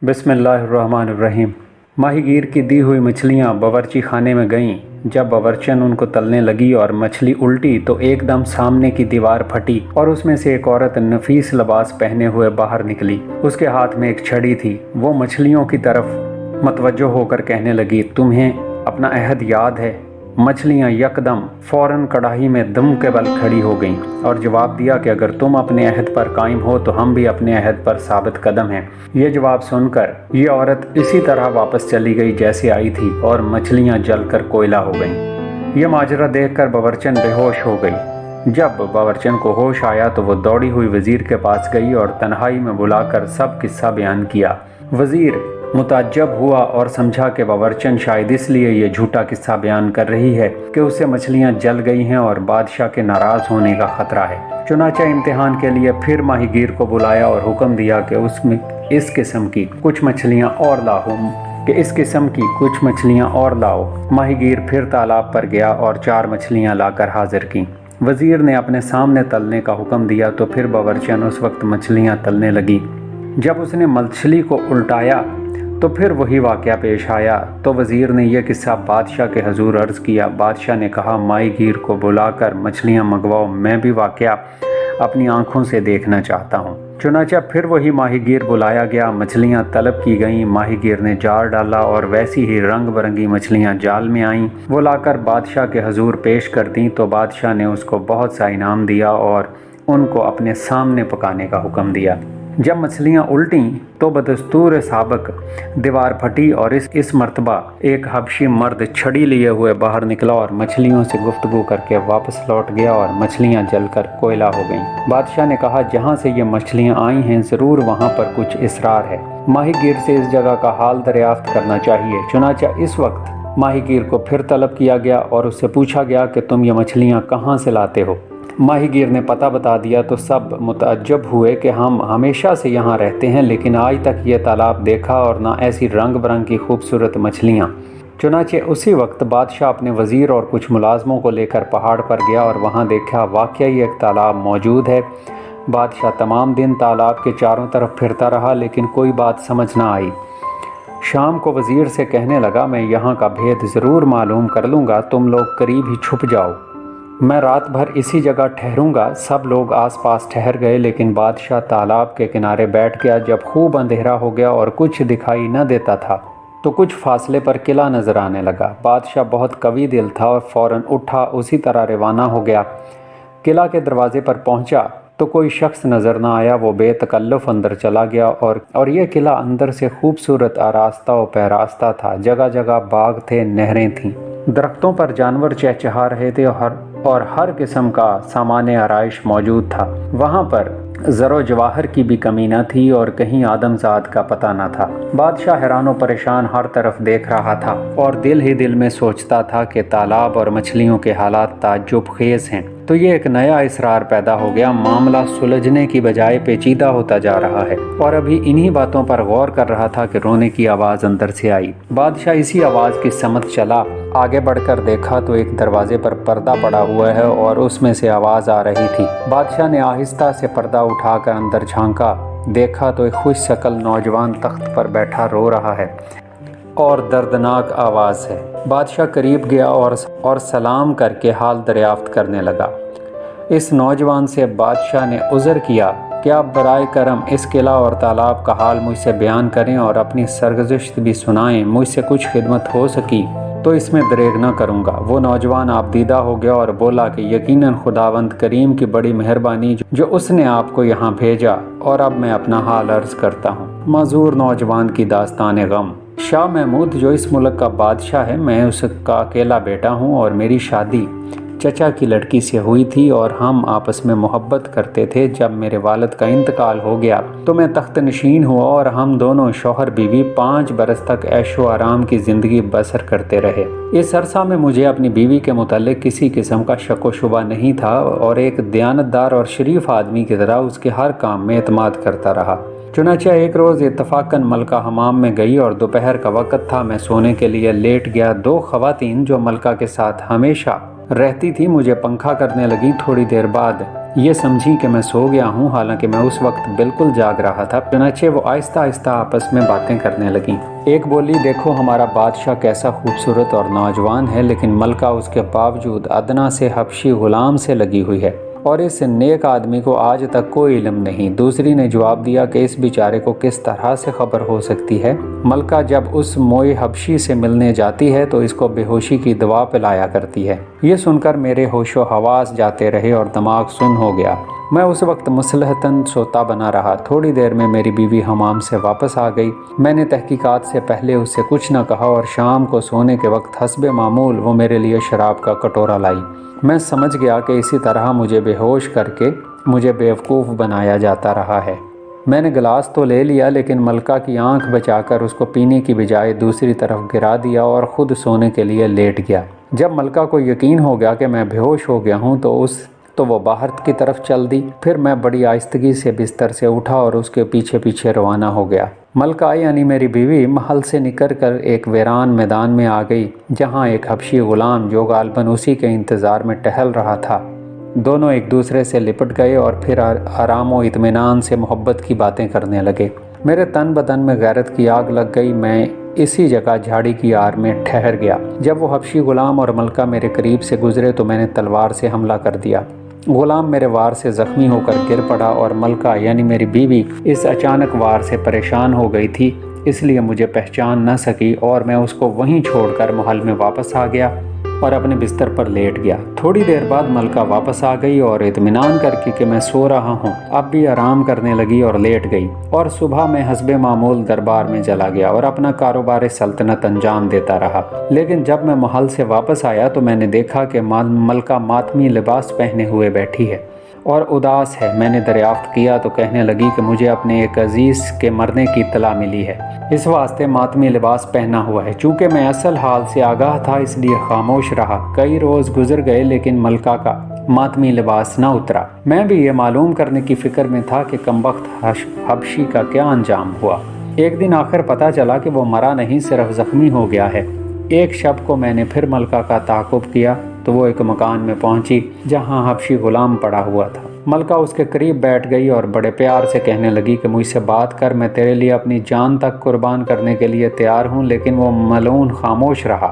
बिस्मिल्लाहिर्रहमानिर्रहीम। माही गीर की दी हुई मछलियाँ बावर्ची खाने में गईं। जब बावर्चन उनको तलने लगी और मछली उल्टी तो एकदम सामने की दीवार फटी और उसमें से एक औरत नफीस लिबास पहने हुए बाहर निकली। उसके हाथ में एक छड़ी थी। वो मछलियों की तरफ मतवज्जो होकर कहने लगी, तुम्हें अपना अहद याद है? मछलियाँ यकदम फौरन कढ़ाई में दम के बल खड़ी हो गईं और जवाब दिया कि अगर तुम अपने अहद पर कायम हो तो हम भी अपने अहद पर साबित कदम हैं। ये जवाब सुनकर ये औरत इसी तरह वापस चली गई जैसे आई थी और मछलियाँ जलकर कोयला हो गईं। ये माजरा देखकर बावर्चन बेहोश हो गई। जब बावर्चन को होश आया तो वो दौड़ी हुई वजीर के पास गई और तन्हाई में बुलाकर सब किस्सा बयान किया। वजीर मुताज्जब हुआ और समझा कि बावर्चन शायद इसलिए ये झूठा किस्सा बयान कर रही है कि उससे मछलियां जल गई हैं और बादशाह के नाराज होने का खतरा है। चुनाचा इम्तिहान के लिए फिर माहीगीर को बुलाया और हुक्म दिया कि उसमें इस किस्म की कुछ मछलियां और लाओ। माहीगीर फिर तालाब पर गया और 4 मछलियां लाकर हाजिर की। वजीर ने अपने सामने तलने का हुक्म दिया तो फिर बावर्चन उस वक्त मछलियां तलने लगी। जब उसने मछली को उल्टाया तो फिर वही वाक़या पेश आया। तो वज़ीर ने यह किस्सा बादशाह के हजूर अर्ज़ किया। बादशाह ने कहा, माहीगीर को बुलाकर मछलियाँ मंगवाओ, मैं भी वाक़या अपनी आँखों से देखना चाहता हूँ। चुनाचा फिर वही माहीगीर बुलाया गया। मछलियाँ तलब की गईं। माहीगीर ने जाल डाला और वैसी ही रंग बिरंगी मछलियाँ जाल में आईं। वो लाकर बादशाह के हजूर पेश कर दी तो बादशाह ने उसको बहुत सा इनाम दिया और उनको अपने सामने पकाने का हुक्म दिया। जब मछलियाँ उल्टीं तो बदस्तूर साबक दीवार फटी और इस मर्तबा एक हबशी मर्द छड़ी लिए हुए बाहर निकला और मछलियों से गुफ्तगू करके वापस लौट गया और मछलियाँ जलकर कोयला हो गईं। बादशाह ने कहा, जहाँ से ये मछलियाँ आई हैं ज़रूर वहाँ पर कुछ इसरार है। माहीगीर से इस जगह का हाल दरियाफ्त करना चाहिए। चुनाचा इस वक्त माहीगीर को फिर तलब किया गया और उससे पूछा गया कि तुम ये मछलियाँ कहाँ से लाते हो? माहीगीर ने पता बता दिया तो सब मुतअज्जब हुए कि हम हमेशा से यहाँ रहते हैं लेकिन आज तक ये तालाब देखा और ना ऐसी रंग बिरंग की खूबसूरत मछलियाँ। चुनाचे उसी वक्त बादशाह अपने वज़ीर और कुछ मुलाजमों को लेकर पहाड़ पर गया और वहाँ देखा वाकई एक तालाब मौजूद है। बादशाह तमाम दिन तालाब के चारों तरफ फिरता रहा लेकिन कोई बात समझ ना आई। शाम को वज़ीर से कहने लगा, मैं यहाँ का भेद ज़रूर मालूम कर लूँगा, तुम लोग करीब ही छुप जाओ, मैं रात भर इसी जगह ठहरूंगा। सब लोग आसपास ठहर गए लेकिन बादशाह तालाब के किनारे बैठ गया। जब खूब अंधेरा हो गया और कुछ दिखाई न देता था तो कुछ फासले पर किला नज़र आने लगा। बादशाह बहुत कवी दिल था और फ़ौरन उठा उसी तरह रवाना हो गया। किला के दरवाजे पर पहुंचा तो कोई शख्स नज़र न आया। वो बेतकल्लुफ़ अंदर चला गया और यह किला अंदर से खूबसूरत आरास्ता व पैरास्ता था। जगह जगह बाग थे, नहरें थीं, दरख्तों पर जानवर चहचहा रहे थे और हर किस्म का सामान्य आराइश मौजूद था। वहाँ पर ज़रो जवाहर की भी कमी न थी और कहीं आदमजाद का पता न था। बादशाह हैरान व परेशान हर तरफ देख रहा था और दिल ही दिल में सोचता था कि तालाब और मछलियों के हालात ताज्जुब खेज हैं। तो ये एक नया इसरार पैदा हो गया। मामला सुलझने की बजाय पेचीदा होता जा रहा है। और अभी इन्हीं बातों पर गौर कर रहा था कि रोने की आवाज़ अंदर से आई। बादशाह इसी आवाज़ की समत चला। आगे बढ़कर देखा तो एक दरवाजे पर पर्दा पड़ा हुआ है और उसमें से आवाज़ आ रही थी। बादशाह ने आहिस्ता से पर्दा उठाकर अंदर झांका। देखा तो एक खुश शकल नौजवान तख्त पर बैठा रो रहा है और दर्दनाक आवाज़ है। बादशाह करीब गया और सलाम करके हाल दरियाफ्त करने लगा। इस नौजवान से बादशाह ने उज़र किया कि आप बराए करम इस किला और तालाब का हाल मुझसे बयान करें और अपनी सरगुज़श्त भी सुनाएं। मुझसे कुछ खिदमत हो सकी तो इसमें दरेग न करूँगा। वो नौजवान आपदीदा हो गया और बोला कि यकीनन खुदावंद करीम की बड़ी मेहरबानी जो उसने आपको यहाँ भेजा, और अब मैं अपना हाल अर्ज़ करता हूँ। मज़ूर नौजवान की दास्तान गम। शाह महमूद जो इस मुल्क का बादशाह है, मैं उसका अकेला बेटा हूँ और मेरी शादी चचा की लड़की से हुई थी और हम आपस में मोहब्बत करते थे। जब मेरे वालिद का इंतकाल हो गया तो मैं तख्त नशीन हुआ और हम दोनों शौहर बीवी 5 बरस तक ऐशो आराम की ज़िंदगी बसर करते रहे। इस अरसा में मुझे अपनी बीवी के मुतालिक किसी किस्म का शक व शुबा नहीं था और एक दयानतदार और शरीफ आदमी की तरह उसके हर काम में एतमाद करता रहा। चुनाचा एक रोज़ इत्तफाकन मलका हमाम में गई और दोपहर का वक़्त था। मैं सोने के लिए लेट गया। 2 ख़वातीन जो मलका के साथ हमेशा रहती थी मुझे पंखा करने लगी। थोड़ी देर बाद ये समझी कि मैं सो गया हूँ, हालांकि मैं उस वक्त बिल्कुल जाग रहा था। चुनाचे वो आहिस्ता आहिस्ता आपस में बातें करने लगी। एक बोली, देखो हमारा बादशाह कैसा खूबसूरत और नौजवान है, लेकिन मलका उसके बावजूद अदना से हबशी गुलाम से लगी हुई है और इस नेक आदमी को आज तक कोई इल्म नहीं। दूसरी ने जवाब दिया कि इस बेचारे को किस तरह से खबर हो सकती है। मलका जब उस मोए हबशी से मिलने जाती है तो इसको बेहोशी की दवा पिलाया करती है। ये सुनकर मेरे होशो हवास जाते रहे और दिमाग सुन्न हो गया। मैं उस वक्त मुसलहतन सोता बना रहा। थोड़ी देर में मेरी बीवी हमाम से वापस आ गई। मैंने तहकीकात से पहले उससे कुछ न कहा और शाम को सोने के वक्त हस्बे मामूल वो मेरे लिए शराब का कटोरा लाई। मैं समझ गया कि इसी तरह मुझे बेहोश करके मुझे बेवकूफ़ बनाया जाता रहा है। मैंने गिलास तो ले लिया, लेकिन मलका की आंख बचाकर उसको पीने की बजाय दूसरी तरफ गिरा दिया और ख़ुद सोने के लिए लेट गया। जब मलका को यकीन हो गया कि मैं बेहोश हो गया हूँ तो वो बाहर की तरफ चल दी। फिर मैं बड़ी आहिस्तगी से बिस्तर से उठा और उसके पीछे पीछे रवाना हो गया। मलका यानी मेरी बीवी महल से निकल कर एक वीरान मैदान में आ गई, जहाँ एक हबशी गुलाम जो गालबन उसी के इंतज़ार में टहल रहा था। दोनों एक दूसरे से लिपट गए और फिर आराम व इत्मीनान से मोहब्बत की बातें करने लगे। मेरे तन बदन में गैरत की आग लग गई। मैं इसी जगह झाड़ी की आड़ में ठहर गया। जब वो हबशी गुलाम और मलका मेरे करीब से गुजरे तो मैंने तलवार से हमला कर दिया। गुलाम मेरे वार से ज़ख्मी होकर गिर पड़ा और मलका यानी मेरी बीवी इस अचानक वार से परेशान हो गई थी, इसलिए मुझे पहचान न सकी और मैं उसको वहीं छोड़कर महल में वापस आ गया और अपने बिस्तर पर लेट गया। थोड़ी देर बाद मलका वापस आ गई और इत्मीनान करके कि मैं सो रहा हूँ अब भी आराम करने लगी और लेट गई। और सुबह में हस्बे मामूल दरबार में चला गया और अपना कारोबार सल्तनत अंजाम देता रहा। लेकिन जब मैं महल से वापस आया तो मैंने देखा कि मलका मातमी लिबास पहने हुए बैठी है और उदास है। मैंने दरियाफ्त किया तो कहने लगी कि मुझे अपने एक अजीज़ के मरने की इत्तला मिली है, इस वास्ते मातमी लिबास पहना हुआ है। चूँकि मैं असल हाल से आगाह था इसलिए खामोश रहा। कई रोज़ गुजर गए लेकिन मलका का मातमी लिबास न उतरा। मैं भी ये मालूम करने की फ़िक्र में था कि कमबख्त हबशी का क्या अंजाम हुआ। एक दिन आखिर पता चला कि वो मरा नहीं, सिर्फ ज़ख्मी हो गया है। एक शब को मैंने फिर मलका का ताक़ुब किया तो वो एक मकान में पहुंची जहां हबशी गुलाम पड़ा हुआ था। मलका उसके करीब बैठ गई और बड़े प्यार से कहने लगी कि मुझसे बात कर, मैं तेरे लिए अपनी जान तक कुर्बान करने के लिए तैयार हूं। लेकिन वो मलून खामोश रहा।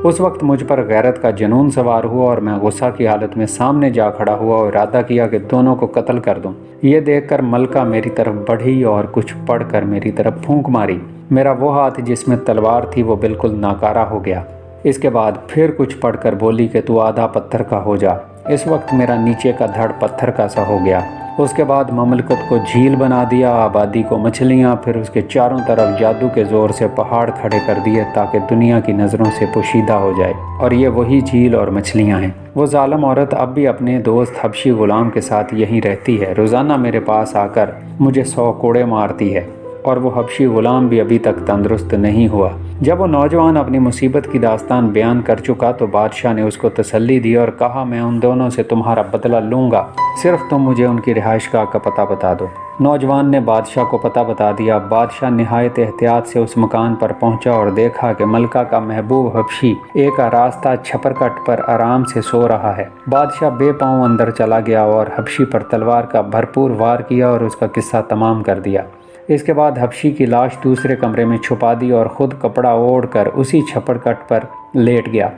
उस वक्त मुझ पर गैरत का जुनून सवार हुआ और मैं गुस्सा की हालत में सामने जा खड़ा हुआ और इरादा किया कि दोनों को कत्ल कर दूं। ये देखकर मलका मेरी तरफ बढ़ी और कुछ पढ़कर मेरी तरफ फूंक मारी। मेरा वो हाथ जिसमें तलवार थी वो बिल्कुल नाकारा हो गया। इसके बाद फिर कुछ पढ़कर बोली कि तू आधा पत्थर का हो जा। इस वक्त मेरा नीचे का धड़ पत्थर का सा हो गया। उसके बाद ममलकत को झील बना दिया, आबादी को मछलियाँ, फिर उसके चारों तरफ जादू के ज़ोर से पहाड़ खड़े कर दिए ताकि दुनिया की नज़रों से पोशीदा हो जाए। और ये वही झील और मछलियाँ हैं। वो जालिम औरत अब भी अपने दोस्त हबशी गुलाम के साथ यहीं रहती है। रोज़ाना मेरे पास आकर मुझे 100 कोड़े मारती है और वो हबशी गुलाम भी अभी तक तंदुरुस्त नहीं हुआ। जब वो नौजवान अपनी मुसीबत की दास्तान बयान कर चुका तो बादशाह ने उसको तसल्ली दी और कहा, मैं उन दोनों से तुम्हारा बदला लूँगा, सिर्फ तुम मुझे उनकी रिहाइशगाह का पता बता दो। नौजवान ने बादशाह को पता बता दिया। बादशाह निहायत एहतियात से उस मकान पर पहुंचा और देखा कि मलका का महबूब हबशी एक रास्ता छपरकट पर आराम से सो रहा है। बादशाह बेपांव अंदर चला गया और हबशी पर तलवार का भरपूर वार किया और उसका किस्सा तमाम कर दिया। इसके बाद हबशी की लाश दूसरे कमरे में छुपा दी और ख़ुद कपड़ा ओढ़कर उसी छपरकट पर लेट गया।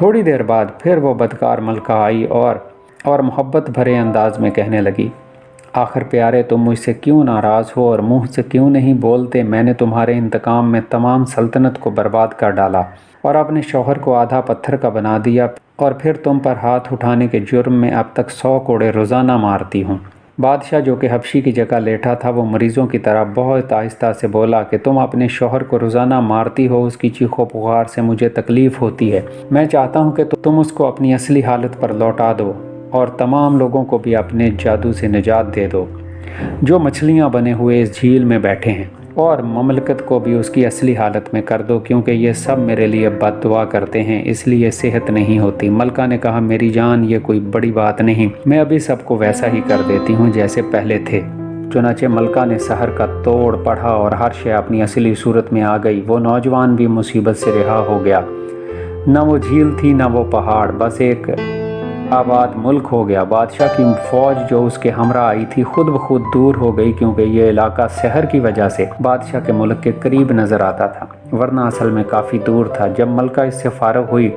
थोड़ी देर बाद फिर वो बदकार मलका आई और मोहब्बत भरे अंदाज में कहने लगी, आखिर प्यारे तुम मुझसे क्यों नाराज़ हो और मुँह से क्यों नहीं बोलते? मैंने तुम्हारे इंतकाम में तमाम सल्तनत को बर्बाद कर डाला और अपने शौहर को आधा पत्थर का बना दिया और फिर तुम पर हाथ उठाने के जुर्म में अब तक 100 कोड़े रोज़ाना मारती हूँ। बादशाह जो कि हबशी की जगह लेटा था वो मरीज़ों की तरह बहुत आहिस्ता से बोला कि तुम अपने शौहर को रोज़ाना मारती हो, उसकी चीखों पुकार से मुझे तकलीफ़ होती है। मैं चाहता हूँ कि तुम उसको अपनी असली हालत पर लौटा दो और तमाम लोगों को भी अपने जादू से निजात दे दो जो मछलियाँ बने हुए इस झील में बैठे हैं, और ममलकत को भी उसकी असली हालत में कर दो, क्योंकि ये सब मेरे लिए बद्दुआ करते हैं इसलिए सेहत नहीं होती। मलका ने कहा, मेरी जान ये कोई बड़ी बात नहीं, मैं अभी सबको वैसा ही कर देती हूँ जैसे पहले थे। चुनाचे मलका ने सहर का तोड़ पढ़ा और हर शय अपनी असली सूरत में आ गई। वो नौजवान भी मुसीबत से रिहा हो गया। نہ وہ جھیل تھی نہ وہ پہاڑ، بس ایک آباد ملک ہو گیا۔ بادشاہ کی فوج جو اس کے ہمراہ آئی تھی خود بخود دور ہو گئی، کیونکہ یہ علاقہ شہر کی وجہ سے بادشاہ کے ملک کے قریب نظر آتا تھا، ورنہ اصل میں کافی دور تھا۔ جب ملکہ اس سے فارغ ہوئی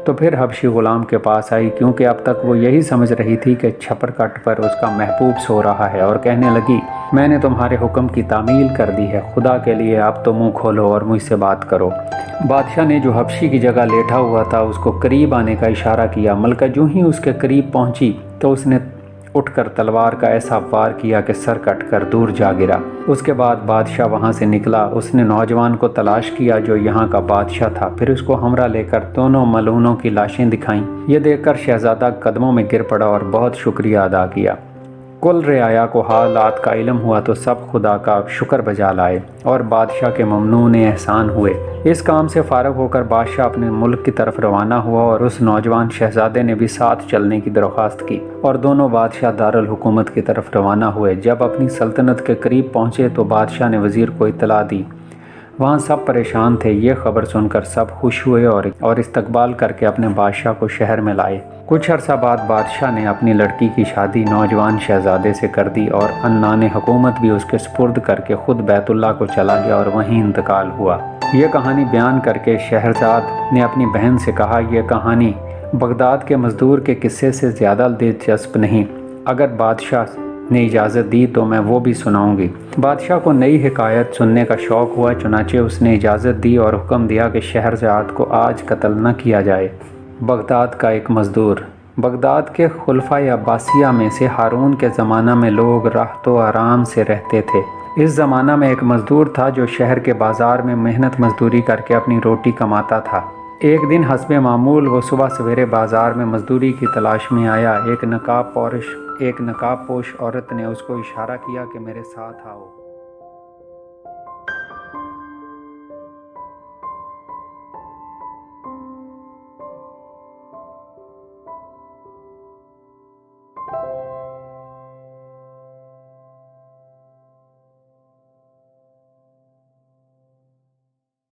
تو پھر حبشی غلام کے پاس آئی، کیونکہ اب تک وہ یہی سمجھ رہی تھی کہ چھپر کٹ پر اس کا محبوب سو رہا ہے، اور کہنے لگی میں نے تمہارے حکم کی تعمیل کر دی ہے، خدا کے لیے اب تو منہ کھولو اور مجھ سے بات کرو۔ بادشاہ نے جو حبشی کی جگہ لیٹا ہوا تھا اس کو قریب آنے کا اشارہ کیا۔ ملکہ جو ہی اس کے قریب پہنچی تو اس نے اٹھ کر تلوار کا ایسا وار کیا کہ سر کٹ کر دور جا گرا۔ اس کے بعد بادشاہ وہاں سے نکلا۔ اس نے نوجوان کو تلاش کیا جو یہاں کا بادشاہ تھا، پھر اس کو ہمراہ لے کر دونوں ملعونوں کی لاشیں دکھائیں۔ یہ دیکھ کر شہزادہ قدموں میں گر پڑا اور بہت شکریہ ادا کیا۔ کل رعایا کو حالات کا علم ہوا تو سب خدا کا شکر بجا لائے اور بادشاہ کے ممنون احسان ہوئے۔ اس کام سے فارغ ہو کر بادشاہ اپنے ملک کی طرف روانہ ہوا اور اس نوجوان شہزادے نے بھی ساتھ چلنے کی درخواست کی، اور دونوں بادشاہ دارالحکومت کی طرف روانہ ہوئے۔ جب اپنی سلطنت کے قریب پہنچے تو بادشاہ نے وزیر کو اطلاع دی۔ وہاں سب پریشان تھے۔ یہ خبر سن کر سب خوش ہوئے اور استقبال کر کے اپنے بادشاہ کو شہر میں لائے۔ کچھ عرصہ بعد بادشاہ نے اپنی لڑکی کی شادی نوجوان شہزادے سے کر دی اور عنان حکومت بھی اس کے سپرد کر کے خود بیت اللہ کو چلا گیا اور وہیں انتقال ہوا۔ یہ کہانی بیان کر کے شہرزاد نے اپنی بہن سے کہا، یہ کہانی بغداد کے مزدور کے قصے سے زیادہ دلچسپ نہیں، اگر بادشاہ نے اجازت دی تو میں وہ بھی سناؤں گی۔ بادشاہ کو نئی حکایت سننے کا شوق ہوا، چنانچہ اس نے اجازت دی اور حکم دیا کہ شہرزاد کو آج قتل نہ کیا جائے۔ بغداد کا ایک مزدور۔ بغداد کے خلفائے عباسیہ میں سے ہارون کے زمانہ میں لوگ راحت و آرام سے رہتے تھے۔ اس زمانہ میں ایک مزدور تھا جو شہر کے بازار میں محنت مزدوری کر کے اپنی روٹی کماتا تھا۔ ایک دن حسب معمول وہ صبح سویرے بازار میں مزدوری کی تلاش میں آیا۔ ایک نقاب پوش عورت نے اس کو اشارہ کیا کہ میرے ساتھ آؤ۔